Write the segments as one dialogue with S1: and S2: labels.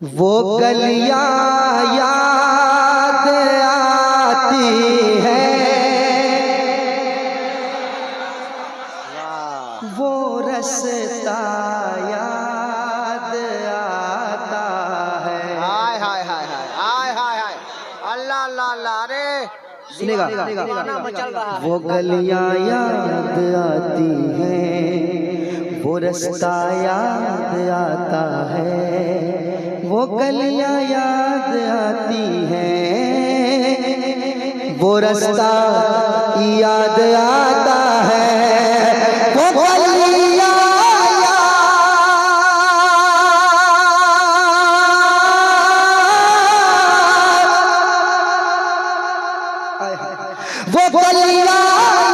S1: वो गलियां याद आती है, वो रास्ता याद आता है।
S2: हाय हाय हाय हाय हाय हाय हाय, अल्लाह अल्लाह अल्लाह। अरे
S1: सुनेगा,
S2: मचल रहा है।
S1: वो गलियां याद आती हैं, वो रास्ता याद आता है, वो गलियां याद आती हैं, वो रास्ता याद आता है, वो गलियां वो गलियां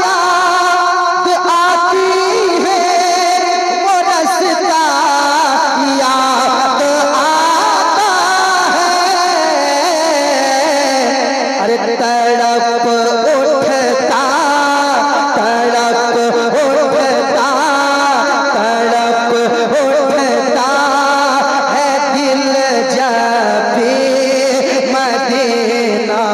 S1: याद आती है, वो रास्ता याद आता है। अरे तड़प उठता, तड़प उठता, तड़प उठता है दिल जब भी मदीना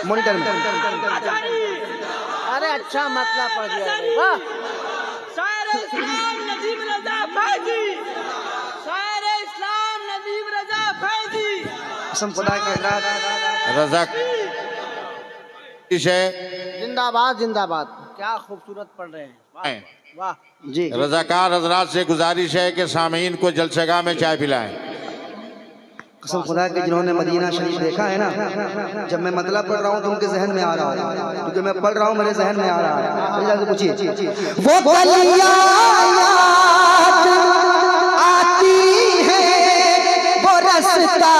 S1: मॉनिटर में।
S2: अरे अच्छा मतलब पड़ गया। वाह,
S3: शायर इस्लाम नदीम रजा फैजी, शायर इस्लाम नदीम रजा फैजी।
S1: कसम खुदा के
S4: रज़ाक
S2: जिंदाबाद जिंदाबाद। क्या खूबसूरत पढ़ रहे हैं। वाह वाह
S1: जी।
S4: रज़ाकार हजरात से गुजारिश है कि सामीन को जलसगाह में चाय पिलाएं।
S1: कसम खुदा के जिन्होंने मदीना शरीफ देखा है ना, जब मैं मतलब पढ़ रहा हूँ तो उनके जहन में आ रहा है, क्योंकि मैं पढ़ रहा हूँ मेरे जहन में आ रहा है। जाके पूछिए, वो गलियां याद आती है, वो रास्ता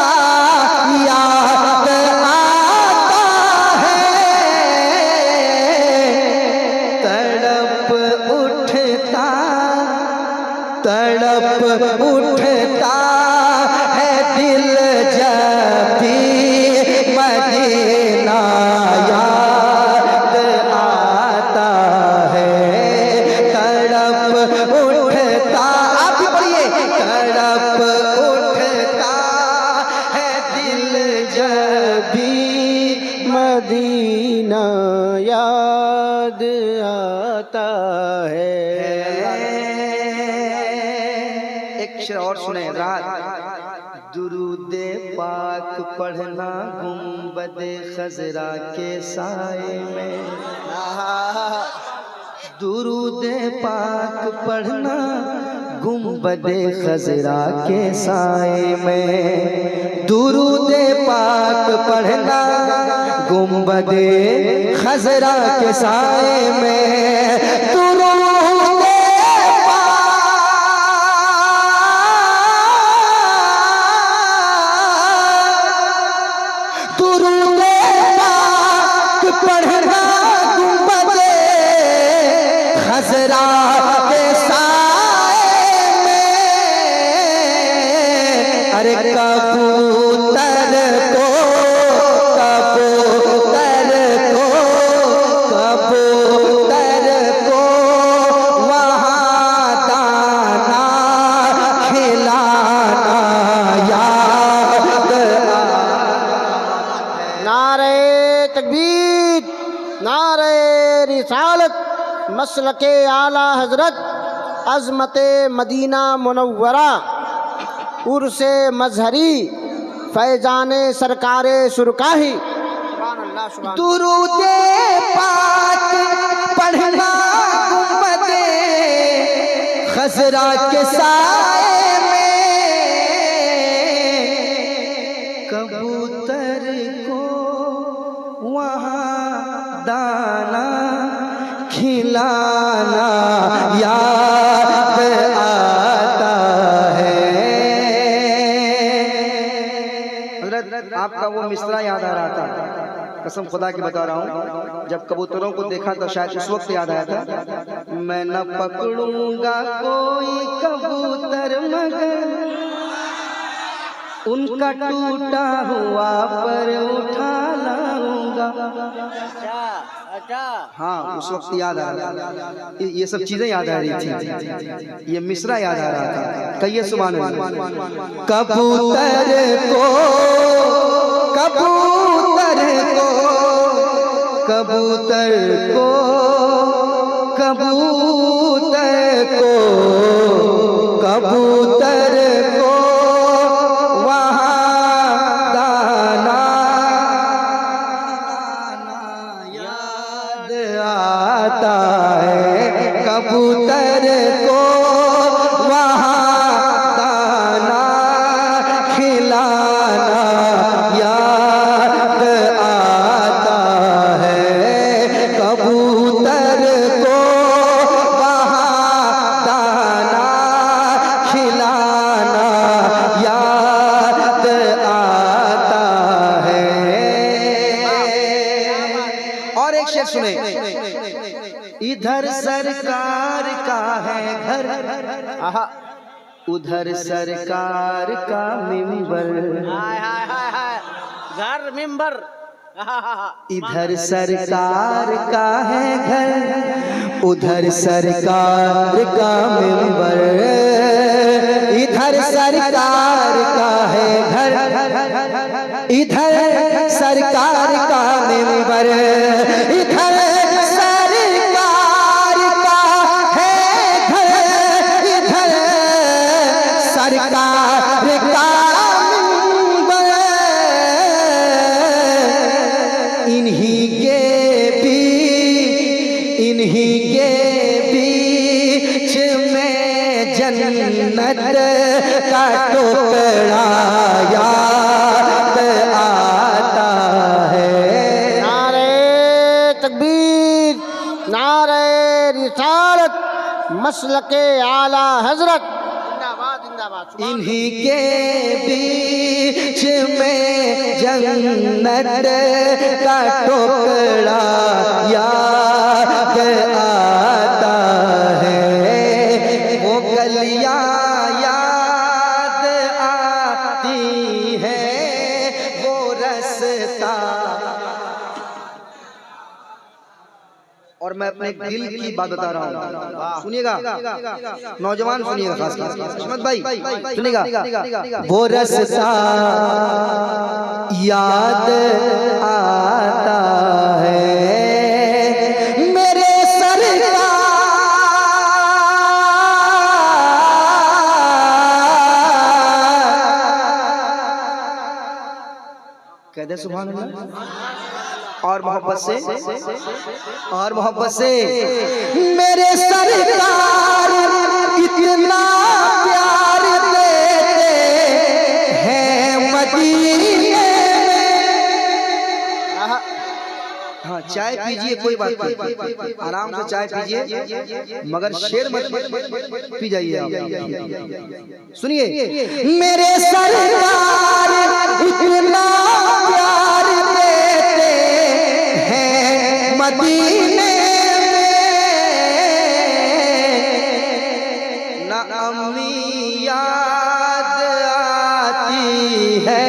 S1: याद आता है, तड़प उठता, तड़प उठता है दिल जब भी मदीना याद आता है, तड़प उठता। आप भी पढ़िए, तड़प उठता है दिल जब भी मदीना याद आता है। एक शेर और सुने रात। दुरूदे पाक पढ़ना गुंबदे खजरा के साए में, दुरूदे पाक पढ़ना गुंबदे खजरा के साए में, दुरूदे पाक पढ़ना गुंबदे खजरा के साए में, दुरूदे पढ़ना गुंबदे खजरा के साए में। अरे कबूतर को, कबूतर को, कबूतर को वहाँ दाना खिलाना याद।
S2: नारे तकबीर, नारे रिसालत, मसलके आला हजरत, अज़मते मदीना मुनव्वरा, उर्से मजहरी, फैजाने सरकारे सुरकाही।
S1: दुरूदे पाक पढ़ना गुंबदे खजरा के साए में, कबूतर को वहाँ दाना खिलाना याद आता है। हज़रत आपका वो मिसरा याद आ रहा था, कसम खुदा की बता रहा हूँ, जब कबूतरों को देखा तो शायद उस वक्त याद आया था, मैं न पकड़ूंगा कोई कबूतर मगर उनका टूटा हुआ पर उठा लाऊंगा।
S2: अच्छा अच्छा।
S1: हाँ उस वक्त याद आ रहा था, ये सब चीजें याद आ रही थी, ये मिसरा याद आ रहा था। कहिए सुभान अल्लाह। कबूतर को कबूतर को कबूतर को कबूतर को कबूतर को वहाँ दाना याद आता है। कबूतर को वहाँ दाना खिलाना याद आता है। कबूतर को वहाँ दाना खिलाना याद आता है। और एक शेर सुने। इधर सरकार का है घर, उधर सरकार का मिंबर।
S2: हाय हाय हाय हाय, घर मिंबर।
S1: इधर सरकार का है घर, उधर सरकार का मिंबर। इधर सरकार का है घर, इधर सरकार का मिंबर। इधर सरकार का है घर, इधर सरकार का मिंबर। इन्हीं के बीच में जन्नत का टुकड़ा याद आता है।
S2: नारे तकबीर, नारे रिसालत, मसलके आला हजरत। जिंदाबाद जिंदाबाद।
S1: इन्हीं के बीच में जन्नत का टुकड़ा याद आता है। वो गलियां याद आती है, वो रास्ता। और मैं अपने दिल की बात बता रहा हूँ, सुनिएगा नौजवान, सुनिएगा खास अहमद भाई सुनिएगा। वो रास्ता याद आता है मेरे सरकार। कह दे सुभान अल्लाह। और मोहब्बत से, और मोहब्बत से। मेरे सरकार इतना प्यार देते हैं मदीने में। हाँ चाय पीजिए, कोई बात नहीं, आराम से चाय पीजिए, मगर शेर मत पी जाइए आप। सुनिए। मेरे सरकार इतना प्यार देते हैं मदीने में। ना अम्मी याद आती है,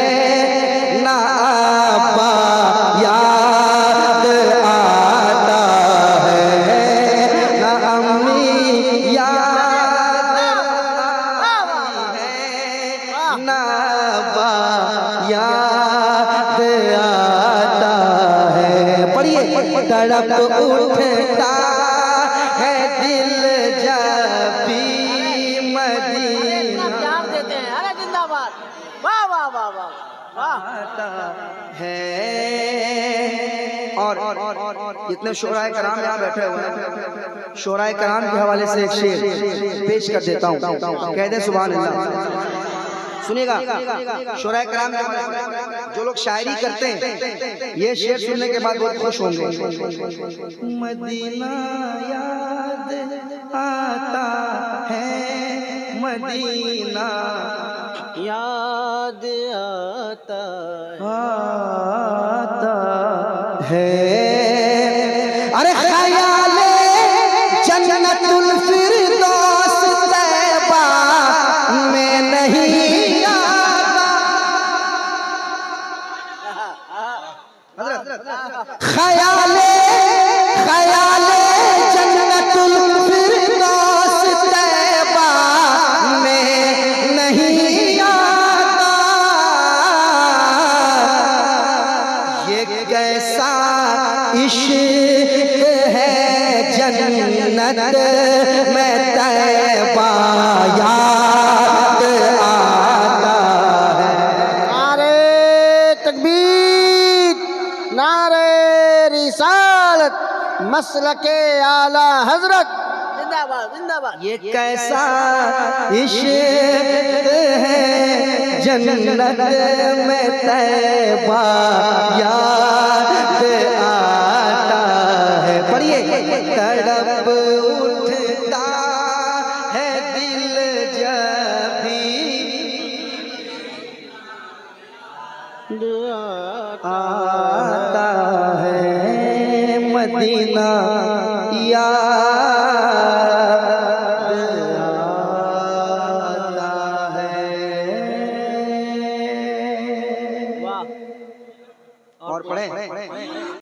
S1: ना अब्बा याद आता है। ना अम्मी याद आती है, ना अब्बा याद आता है। पढ़िए। तड़प उठता है दिल जब भी मदीना
S2: प्यार देते हैं। अरे जिंदाबाद, वाह वाह वाह वाह वाह।
S1: है। और जितने शोराए कराम यहाँ बैठे हुए हैं, शोराए कराम के हवाले से एक शेर पेश कर देता हूँ, कह दे सुभान अल्लाह। सुनिएगा। शोराए कराम के हवाले से जो लोग शायरी करते हैं, ये शेर सुनने के बाद बहुत खुश होंगे। मदीना याद आता है, मदीना
S2: याद आता
S1: है। अरे ख्याले जन्नतुल फिरदौस तैबा में नहीं आता। जन्नत में तैबा याद आता है।
S2: नारे तकबीर, नारे रिसालत, मसलके आला हजरत, जिंदाबाद जिंदाबाद।
S1: ये कैसा इश्क है, जन्नत में तैबा याद आता है। पढ़िए, तड़प उठता है दिल जब भी आता है मदीना याद आता है।
S2: वाह।
S1: और पढ़े